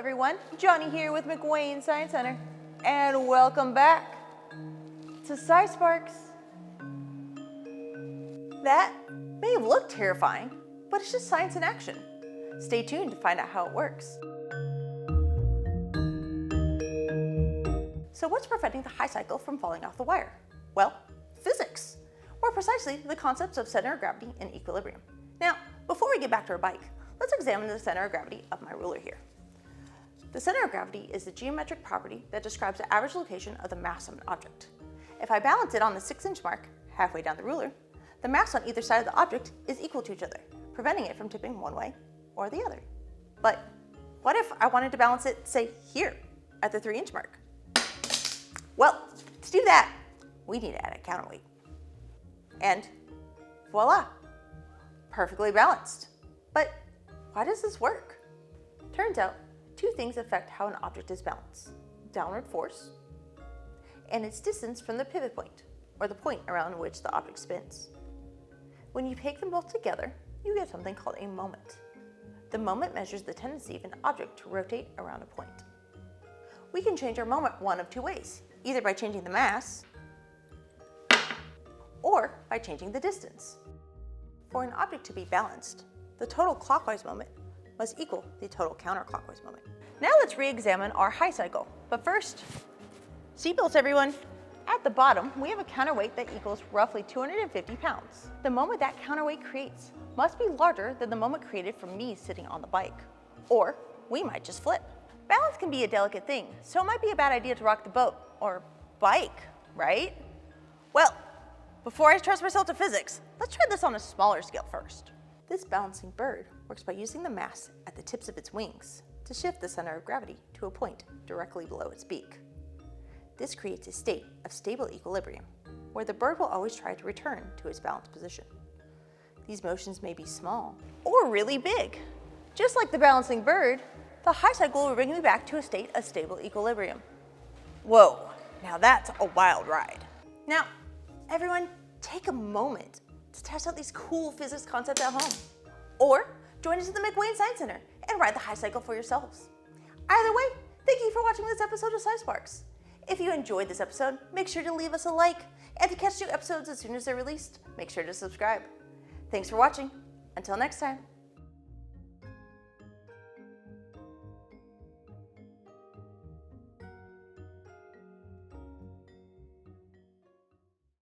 everyone, Joni here with McWane Science Center, and welcome back to Sci Sparks. That may have looked terrifying, but it's just science in action. Stay tuned to find out how it works. So what's preventing the high cycle from falling off the wire? Well, physics. More precisely, the concepts of center of gravity and equilibrium. Now, before we get back to our bike, let's examine the center of gravity of my ruler here. The center of gravity is the geometric property that describes the average location of the mass of an object. If I balance it on the 6-inch mark, halfway down the ruler, the mass on either side of the object is equal to each other, preventing it from tipping one way or the other. But what if I wanted to balance it, say, here, at the 3-inch mark? Well, to do that, we need to add a counterweight. And voila, perfectly balanced. But why does this work? Turns out, two things affect how an object is balanced: downward force and its distance from the pivot point, or the point around which the object spins. When you take them both together, you get something called a moment. The moment measures the tendency of an object to rotate around a point. We can change our moment one of two ways, either by changing the mass or by changing the distance. For an object to be balanced, the total clockwise moment must equal the total counterclockwise moment. Now let's re-examine our high cycle. But first, seatbelts everyone. At the bottom, we have a counterweight that equals roughly 250 pounds. The moment that counterweight creates must be larger than the moment created from me sitting on the bike. Or we might just flip. Balance can be a delicate thing, so it might be a bad idea to rock the boat, or bike, right? Well, before I trust myself to physics, let's try this on a smaller scale first. This balancing bird works by using the mass at the tips of its wings to shift the center of gravity to a point directly below its beak. This creates a state of stable equilibrium, where the bird will always try to return to its balanced position. These motions may be small or really big. Just like the balancing bird, the high cycle will bring me back to a state of stable equilibrium. Whoa, now that's a wild ride. Now, everyone, take a moment to test out these cool physics concepts at home. Or join us at the McWane Science Center and ride the high cycle for yourselves. Either way, thank you for watching this episode of Sci Sparks. If you enjoyed this episode, make sure to leave us a like, and to catch new episodes as soon as they're released, make sure to subscribe. Thanks for watching. Until next time.